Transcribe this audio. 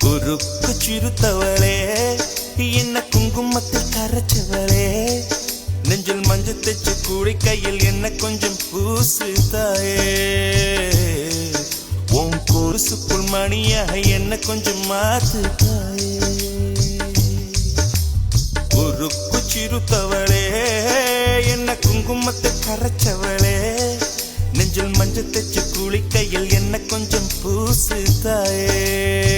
குறுக்கு சிறுத்தவளே என்ன குங்குமத்தில் கரைச்சவளே நெஞ்சில் மஞ்சள் தைச்சு கூடி கையில் என்ன கொஞ்சம் பூசு தாயே உன் கொலுசுக்குள் மணியாக என்ன கொஞ்சம் மாத்து தாயே குறுக்கு சிறுத்தவளே என்ன குங்குமத்தை கரைச்சவளே நெஞ்சில் மஞ்சள் தைச்சு கூலி கையில் என்ன கொஞ்சம் பூசு தாயே